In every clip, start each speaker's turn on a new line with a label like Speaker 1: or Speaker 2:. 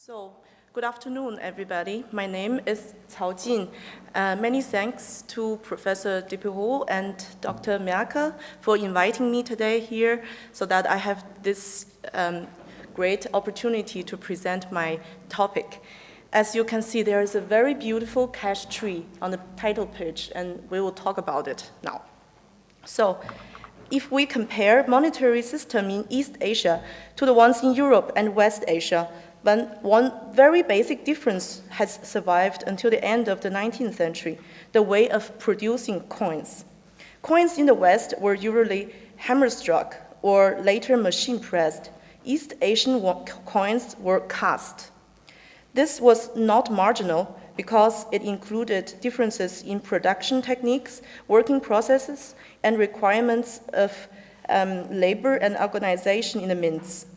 Speaker 1: So, good afternoon, everybody. My name is Cao Jin. Many thanks to Professor Depihou and Dr. Merkel for inviting me today here so that I have this great opportunity to present my topic. As you can see, there is a very beautiful cash tree on the title page, and we will talk about it now. So, if we compare monetary system in East Asia to the ones in Europe and West Asia, then one very basic difference has survived until the end of the 19th century, the way of producing coins. Coins in the West were usually hammer-struck or later machine-pressed. East Asian coins were cast. This was not marginal because it included differences in production techniques, working processes, and requirements of labor and organization in the mints.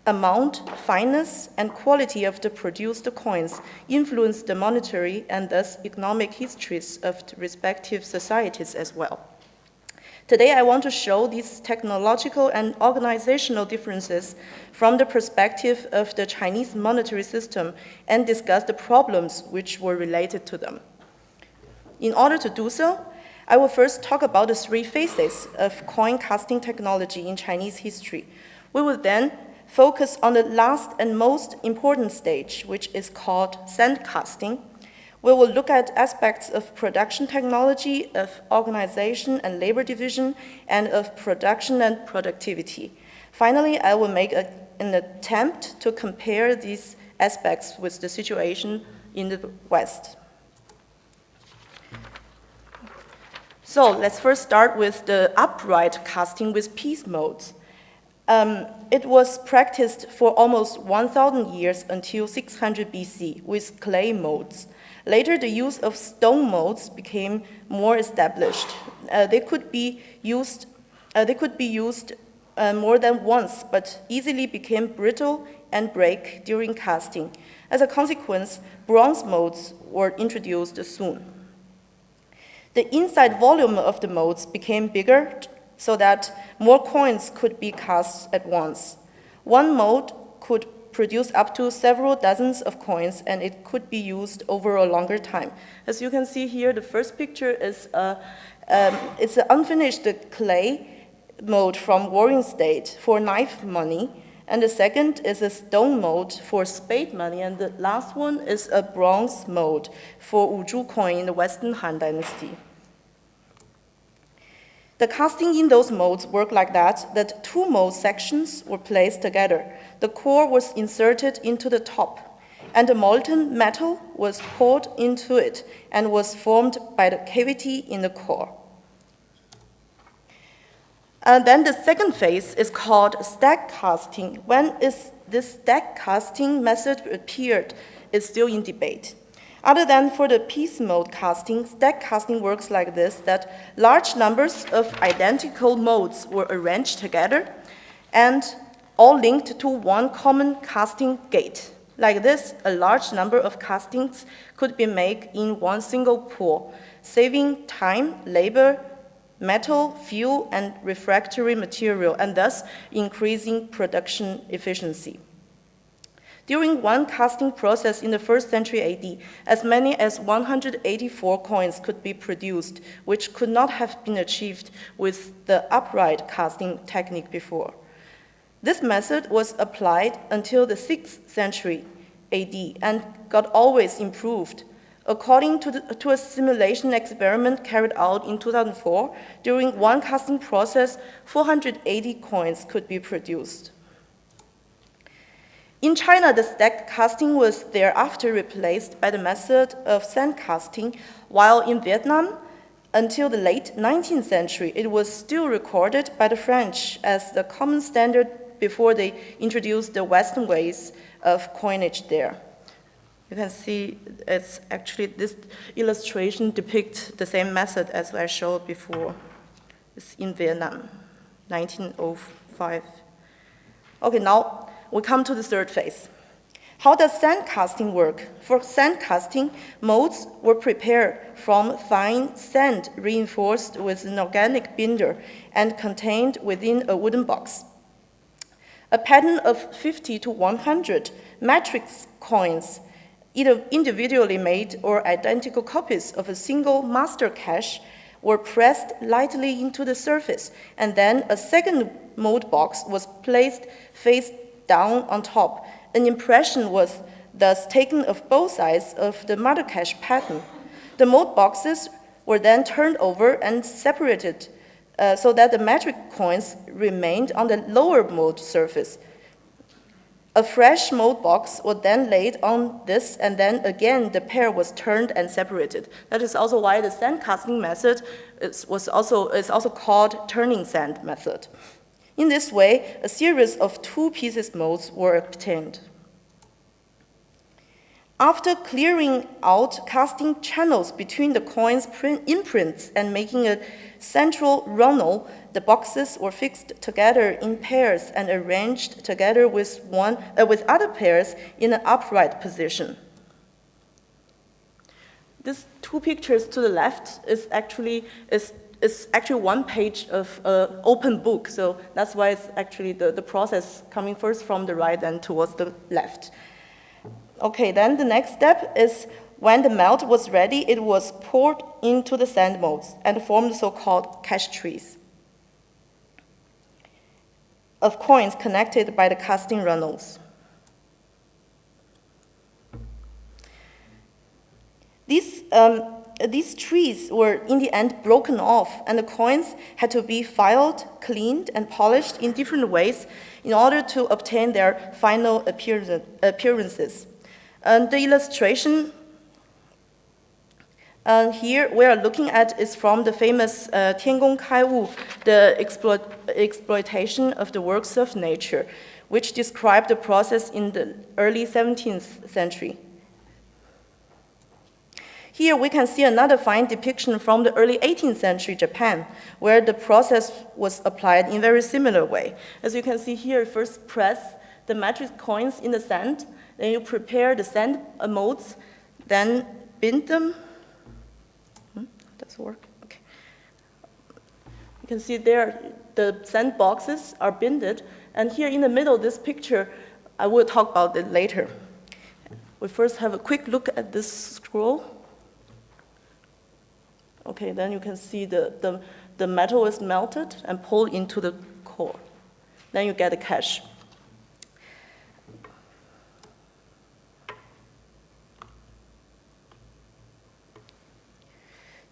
Speaker 1: Amount, fineness, and quality of the produced coins influenced the monetary and thus economic histories of the respective societies as well. Today, I want to show these technological and organizational differences from the perspective of the Chinese monetary system and discuss the problems which were related to them. In order to do so, I will first talk about the three phases of coin casting technology in Chinese history. We will then focus on the last and most important stage, which is called sand casting. We will look at aspects of production technology, of organization and labor division, and of production and productivity. Finally, I will make an attempt to compare these aspects with the situation in the West. So let's first start with the upright casting with piece modes. It was practiced for almost 1,000 years until 600 BC with clay modes. Later, the use of stone modes became more established. They could be used more than once, but easily became brittle and break during casting. As a consequence, bronze modes were introduced soon. The inside volume of the modes became bigger so that more coins could be cast at once. One mode could produce up to several dozens of coins, and it could be used over a longer time. As you can see here, the first picture is it's an unfinished clay mode from Warring State for knife money, and the second is a stone mode for spade money, and the last one is a bronze mode for Wuzhu coin in the Western Han Dynasty. The casting in those modes worked like that two mode sections were placed together. The core was inserted into the top, and the molten metal was poured into it and was formed by the cavity in the core. And then the second phase is called stack casting. When is this stack casting method appeared is still in debate. Other than for the piece mode casting, stack casting works like this, that large numbers of identical modes were arranged together and all linked to one common casting gate. Like this, a large number of castings could be made in one single pool, saving time, labor, metal, fuel, and refractory material, and thus increasing production efficiency. During one casting process in the 1st century AD, as many as 184 coins could be produced, which could not have been achieved with the upright casting technique before. This method was applied until the 6th century AD and got always improved. According to a simulation experiment carried out in 2004, during one casting process, 480 coins could be produced. In China, the stack casting was thereafter replaced by the method of sand casting, while in Vietnam, until the late 19th century, it was still recorded by the French as the common standard before they introduced the Western ways of coinage there. You can see it's actually this illustration depicts the same method as I showed before. It's in Vietnam, 1905. Okay, now we come to the third phase. How does sand casting work? For sand casting, modes were prepared from fine sand reinforced with an organic binder and contained within a wooden box. A pattern of 50 to 100 matrix coins, either individually made or identical copies of a single master cache, were pressed lightly into the surface, and then a second mode box was placed face down on top. An impression was thus taken of both sides of the mother cache pattern. The mode boxes were then turned over and separated so that the matrix coins remained on the lower mode surface. A fresh mode box was then laid on this, and then again the pair was turned and separated. That is also why the sand casting method is also called turning sand method. In this way, a series of two pieces modes were obtained. After clearing out casting channels between the coin's imprints and making a central runnel, the boxes were fixed together in pairs and arranged together with other pairs in an upright position. These two pictures to the left is actually one page of an open book, so that's why it's actually the process coming first from the right and towards the left. Okay, then the next step is when the melt was ready, it was poured into the sand molds and formed so-called cache trees of coins connected by the casting runnels. These trees were in the end broken off, and the coins had to be filed, cleaned, and polished in different ways in order to obtain their final appearances. And the illustration here we are looking at is from the famous Tiangong Kaiwu, the exploitation of the works of nature, which described the process in the early 17th century. Here we can see another fine depiction from the early 18th century Japan, where the process was applied in a very similar way. As you can see here, first press the matrix coins in the sand, then you prepare the sand molds, then bind them. Does it work? Okay. You can see there the sand boxes are binded, and here in the middle, this picture, I will talk about it later. We first have a quick look at this scroll. Okay, then you can see the metal is melted and pulled into the core. Then you get a cache.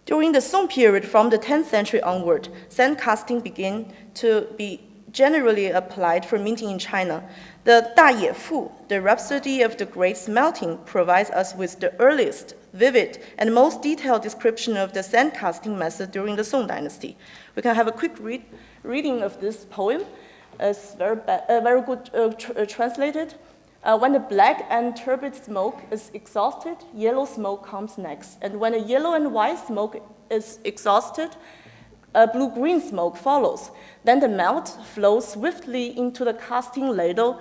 Speaker 1: During the Song period, from the 10th century onward, sand casting began to be generally applied for minting in China. The Da Ye Fu, the Rhapsody of the Great Smelting, provides us with the earliest, vivid, and most detailed description of the sand casting method during the Song dynasty. We can have a quick reading of this poem. It's very good translated. When the black and turbid smoke is exhausted, yellow smoke comes next. And when the yellow and white smoke is exhausted, blue-green smoke follows. Then the melt flows swiftly into the casting ladle,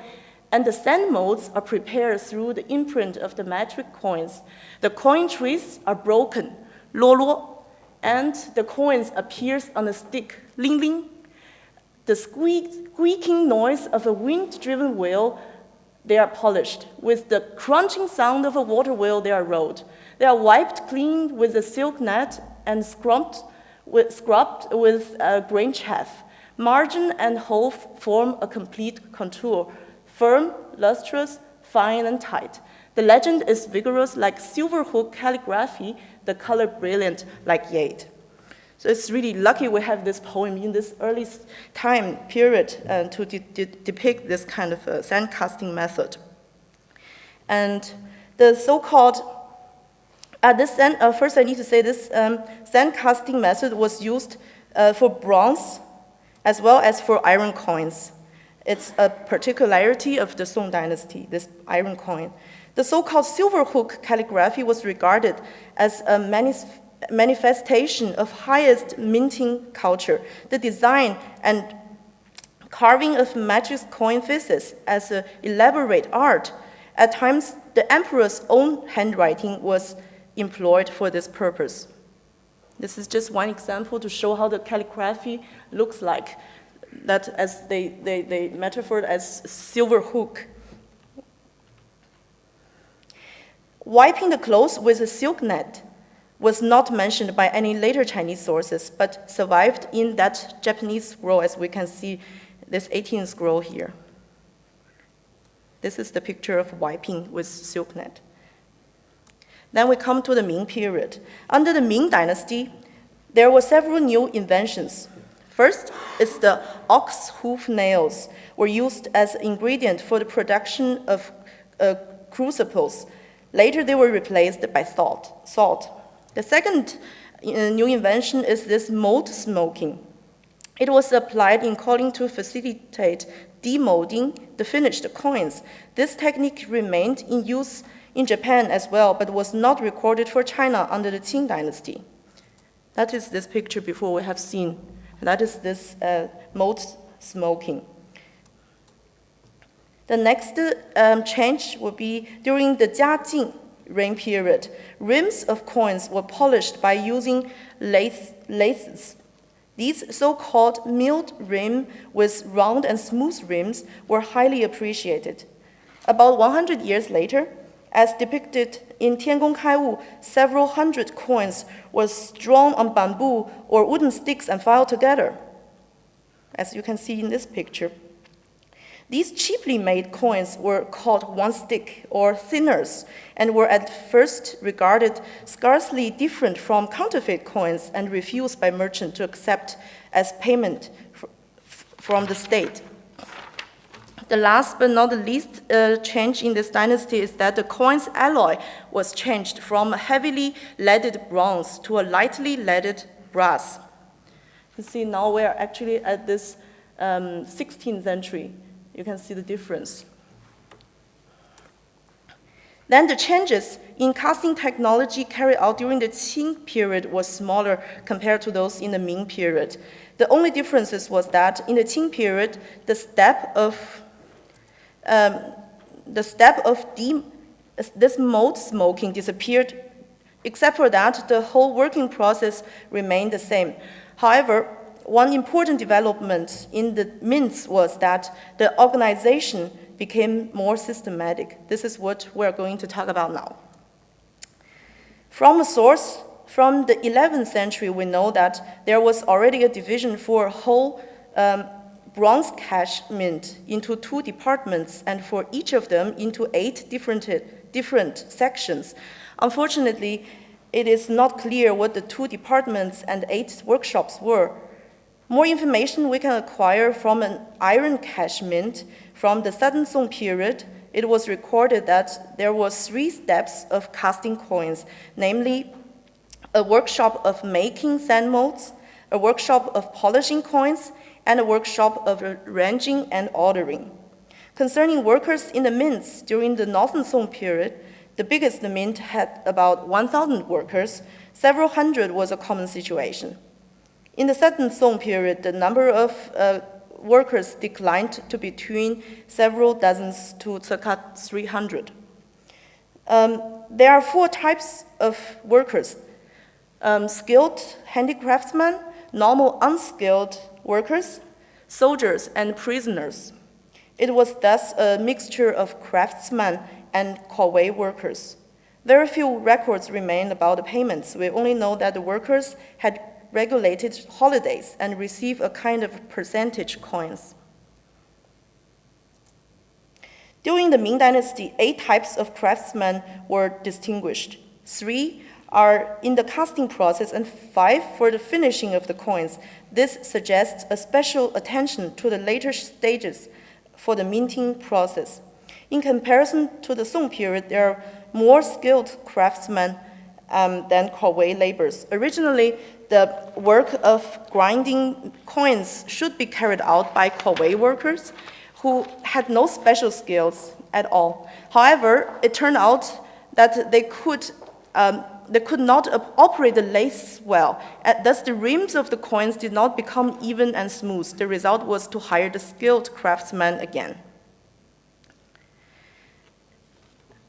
Speaker 1: and the sand molds are prepared through the imprint of the matrix coins. The coin trees are broken, luo luo, and the coins appears on a stick, ling ling. The squeaking noise of a wind-driven wheel, they are polished. With the crunching sound of a water wheel, they are rolled. They are wiped clean with a silk net and scrubbed with grain chaff. Margin and hole form a complete contour, firm, lustrous, fine, and tight. The legend is vigorous like silver hook calligraphy, the color brilliant like jade. So it's really lucky we have this poem in this early time period to depict this kind of sand casting method. And the so-called, first I need to say this sand casting method was used for bronze as well as for iron coins. It's a particularity of the Song dynasty, this iron coin. The so-called silver hook calligraphy was regarded as a manifestation of highest minting culture. The design and carving of matrix coin faces as an elaborate art. At times, the emperor's own handwriting was employed for this purpose. This is just one example to show how the calligraphy looks like, that as they metaphored as silver hook. Wiping the clothes with a silk net was not mentioned by any later Chinese sources, but survived in that Japanese scroll, as we can see this 18th scroll here. This is the picture of wiping with silk net. Then we come to the Ming period. Under the Ming dynasty, there were several new inventions. First is the ox hoof nails were used as an ingredient for the production of crucibles. Later, they were replaced by salt. The second new invention is this mold smoking. It was applied in calling to facilitate demolding the finished coins. This technique remained in use in Japan as well, but was not recorded for China under the Qing dynasty. That is this picture before we have seen. That is this mold smoking. The next change will be during the Jiajing reign period. Rims of coins were polished by using lathes. These so-called milled rim with round and smooth rims were highly appreciated. About 100 years later, as depicted in Tiangong Kaiwu, several hundred coins were drawn on bamboo or wooden sticks and filed together, as you can see in this picture. These cheaply made coins were called one stick or thinners and were at first regarded scarcely different from counterfeit coins and refused by merchants to accept as payment from the state. The last but not the least change in this dynasty is that the coin's alloy was changed from a heavily leaded bronze to a lightly leaded brass. You see now we are actually at this 16th century. You can see the difference. Then the changes in casting technology carried out during the Qing period was smaller compared to those in the Ming period. The only differences was that in the Qing period, the step of this mold smoking disappeared. Except for that, the whole working process remained the same. However, one important development in the mints was that the organization became more systematic. This is what we're going to talk about now. From a source from the 11th century, we know that there was already a division for a whole bronze cash mint into 2 departments, and for each of them into 8 different sections. Unfortunately, it is not clear what the 2 departments and 8 workshops were. More information we can acquire from an iron cash mint from the Southern Song period. It was recorded that there were 3 steps of casting coins, namely a workshop of making sand molds, a workshop of polishing coins, and a workshop of arranging and ordering. Concerning workers in the mints during the Northern Song period, the biggest mint had about 1,000 workers. Several hundred was a common situation. In the Southern Song period, the number of workers declined to between several dozens to circa 300. There are 4 types of workers: skilled handicraftsmen, normal unskilled workers, soldiers, and prisoners. It was thus a mixture of craftsmen and corvée workers. Very few records remain about the payments. We only know that the workers had regulated holidays and receive a kind of percentage coins. During the Ming Dynasty, 8 types of craftsmen were distinguished. 3 are in the casting process and 5 for the finishing of the coins. This suggests a special attention to the later stages for the minting process. In comparison to the Song period, there are more skilled craftsmen than corvée laborers. Originally, the work of grinding coins should be carried out by corvée workers who had no special skills at all. However, it turned out that they could not operate the lathes well. Thus, the rims of the coins did not become even and smooth. The result was to hire the skilled craftsmen again.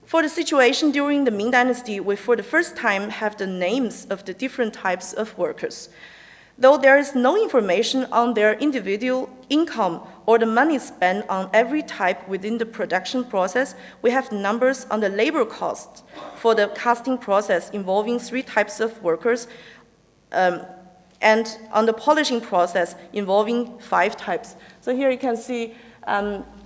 Speaker 1: For the situation during the Ming Dynasty, we for the first time have the names of the different types of workers. Though there is no information on their individual income or the money spent on every type within the production process, we have numbers on the labor cost for the casting process involving 3 types of workers, and on the polishing process involving 5 types. So here you can see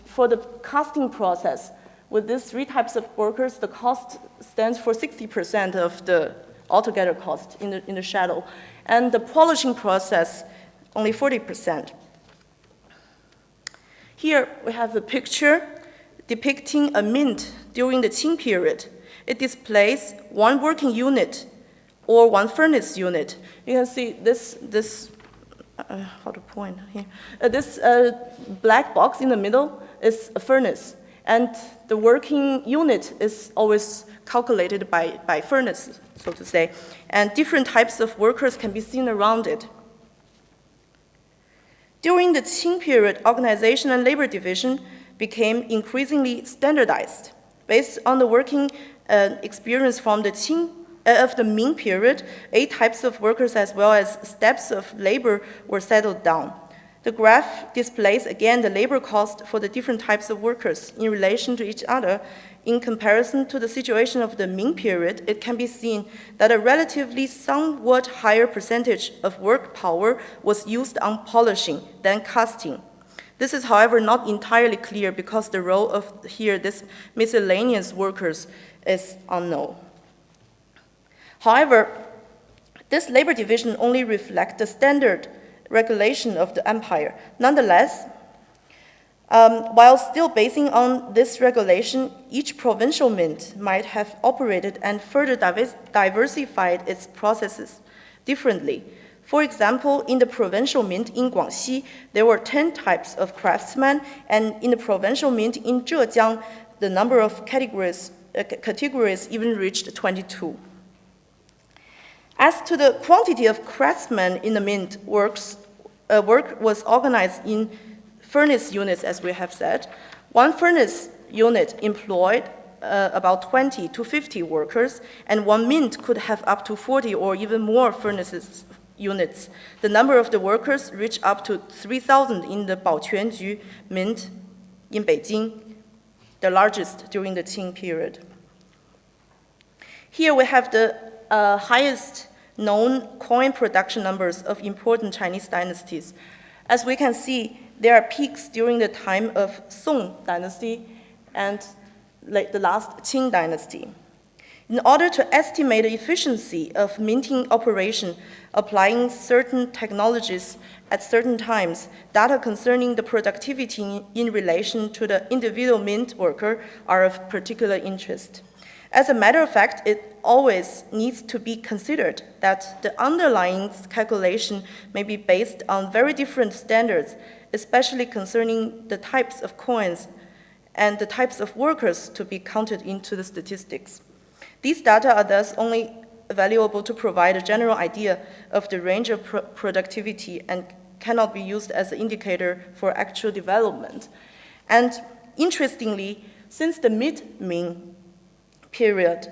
Speaker 1: for the casting process, with these 3 types of workers, the cost stands for 60% of the altogether cost in the shadow. And the polishing process, only 40%. Here we have a picture depicting a mint during the Qing period. It displays 1 working unit or 1 furnace unit. You can see this how to point here. This black box in the middle is a furnace, and the working unit is always calculated by furnace, so to say, and different types of workers can be seen around it. During the Qing period, organization and labor division became increasingly standardized. Based on the working experience from the of the Ming period, 8 types of workers as well as steps of labor were settled down. The graph displays again the labor cost for the different types of workers in relation to each other. In comparison to the situation of the Ming period, it can be seen that a relatively somewhat higher percentage of work power was used on polishing than casting. This is, however, not entirely clear because the role of here this miscellaneous workers is unknown. However, this labor division only reflects the standard regulation of the empire. Nonetheless, while still basing on this regulation, each provincial mint might have operated and further diversified its processes differently. For example, in the provincial mint in Guangxi, there were 10 types of craftsmen, and in the provincial mint in Zhejiang, the number of categories even reached 22. As to the quantity of craftsmen in the mint, work was organized in furnace units, as we have said. 1 furnace unit employed about 20 to 50 workers, and 1 mint could have up to 40 or even more furnaces units. The number of the workers reached up to 3,000 in the Baoquanju mint in Beijing, the largest during the Qing period. Here we have the highest known coin production numbers of important Chinese dynasties. As we can see, there are peaks during the time of Song dynasty and the last Qing dynasty. In order to estimate the efficiency of minting operation, applying certain technologies at certain times, data concerning the productivity in relation to the individual mint worker are of particular interest. As a matter of fact, it always needs to be considered that the underlying calculation may be based on very different standards, especially concerning the types of coins and the types of workers to be counted into the statistics. These data are thus only valuable to provide a general idea of the range of productivity and cannot be used as an indicator for actual development. And interestingly, since the mid-Ming period,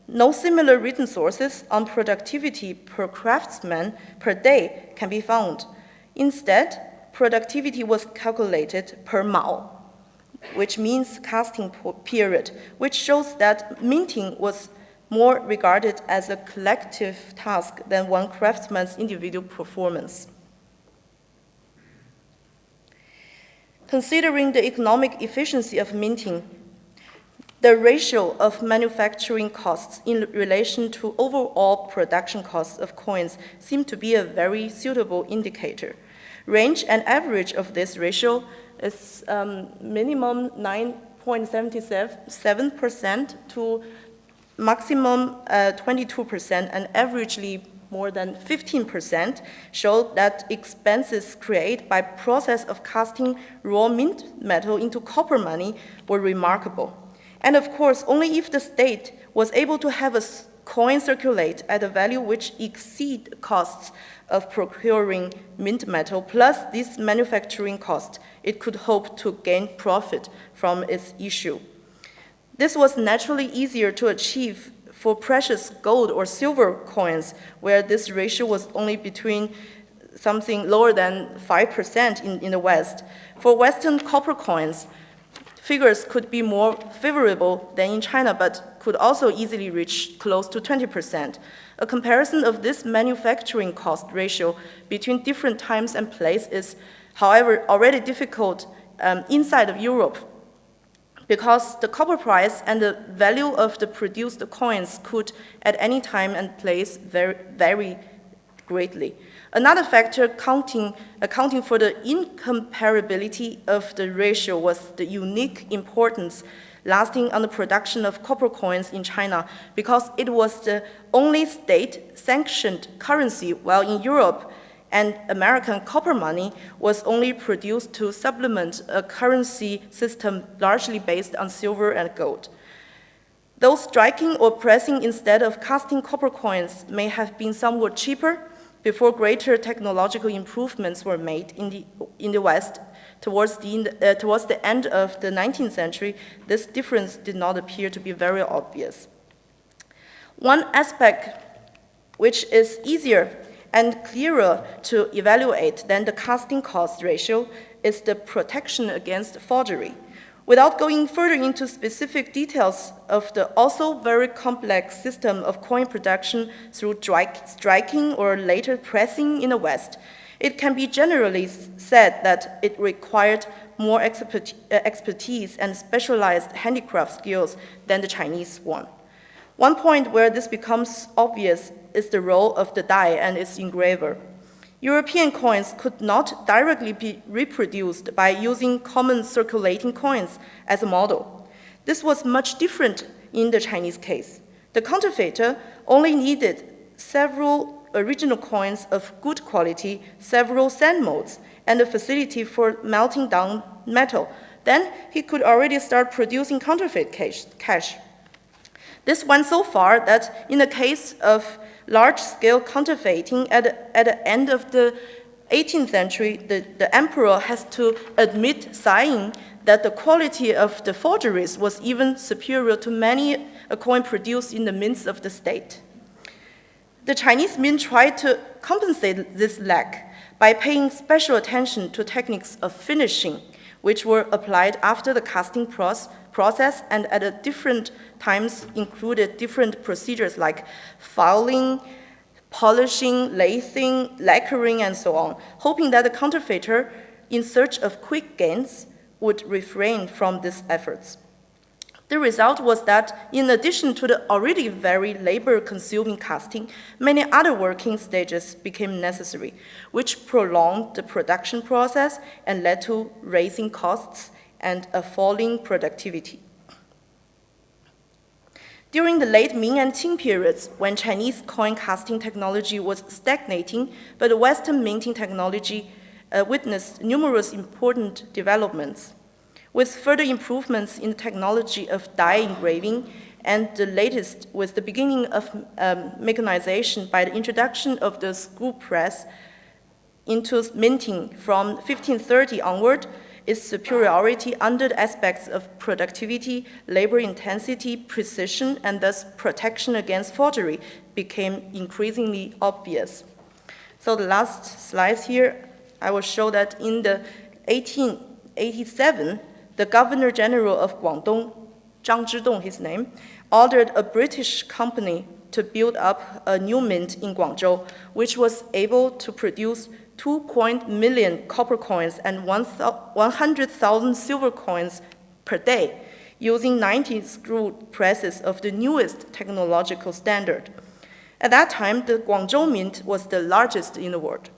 Speaker 1: no similar written sources on productivity per craftsman per day can be found. Instead, productivity was calculated per Mao, which means casting period, which shows that minting was more regarded as a collective task than one craftsman's individual performance. Considering the economic efficiency of minting, the ratio of manufacturing costs in relation to overall production costs of coins seem to be a very suitable indicator. Range and average of this ratio is minimum 9.77% to maximum 22% and averagely more than 15% show that expenses created by process of casting raw mint metal into copper money were remarkable. And of course, only if the state was able to have a coin circulate at a value which exceed costs of procuring mint metal plus this manufacturing cost, it could hope to gain profit from its issue. This was naturally easier to achieve for precious gold or silver coins, where this ratio was only between something lower than 5% in the West. For Western copper coins, figures could be more favorable than in China, but could also easily reach close to 20%. A comparison of this manufacturing cost ratio between different times and place is, however, already difficult inside of Europe, because the copper price and the value of the produced coins could at any time and place vary greatly. Another factor accounting for the incomparability of the ratio was the unique importance lasting on the production of copper coins in China, because it was the only state-sanctioned currency, while in Europe and American copper money was only produced to supplement a currency system largely based on silver and gold. Though striking or pressing instead of casting copper coins may have been somewhat cheaper before greater technological improvements were made in the West towards the end of the 19th century, this difference did not appear to be very obvious. One aspect which is easier and clearer to evaluate than the casting cost ratio is the protection against forgery. Without going further into specific details of the also very complex system of coin production through striking or later pressing in the West, it can be generally said that it required more expertise and specialized handicraft skills than the Chinese one. One point where this becomes obvious is the role of the die and its engraver. European coins could not directly be reproduced by using common circulating coins as a model. This was much different in the Chinese case. The counterfeiter only needed several original coins of good quality, several sand molds, and a facility for melting down metal. Then he could already start producing counterfeit cash. This went so far that in the case of large-scale counterfeiting at the end of the 18th century, the emperor has to admit, sighing, that the quality of the forgeries was even superior to many a coin produced in the mints of the state. The Chinese mint tried to compensate this lack by paying special attention to techniques of finishing, which were applied after the casting process and at different times included different procedures like filing, polishing, lathing, lacquering, and so on, hoping that the counterfeiter, in search of quick gains, would refrain from these efforts. The result was that, in addition to the already very labor-consuming casting, many other working stages became necessary, which prolonged the production process and led to raising costs and a falling productivity. During the late Ming and Qing periods, when Chinese coin casting technology was stagnating, but the Western minting technology witnessed numerous important developments. With further improvements in the technology of die engraving, and the latest with the beginning of mechanization by the introduction of the screw press into minting from 1530 onward, its superiority under the aspects of productivity, labor intensity, precision, and thus protection against forgery became increasingly obvious. So the last slide here, I will show that in the 1887, the Governor General of Guangdong, Zhang Zhidong, his name, ordered a British company to build up a new mint in Guangzhou, which was able to produce 2 million copper coins and 100,000 silver coins per day, using 90 screw presses of the newest technological standard. At that time, the Guangzhou mint was the largest in the world.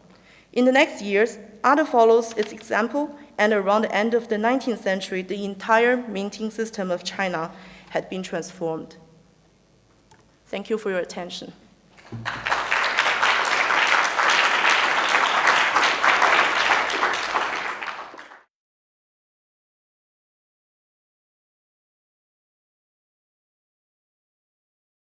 Speaker 1: In the next years, others followed its example, and around the end of the 19th century, the entire minting system of China had been transformed. Thank you for your attention.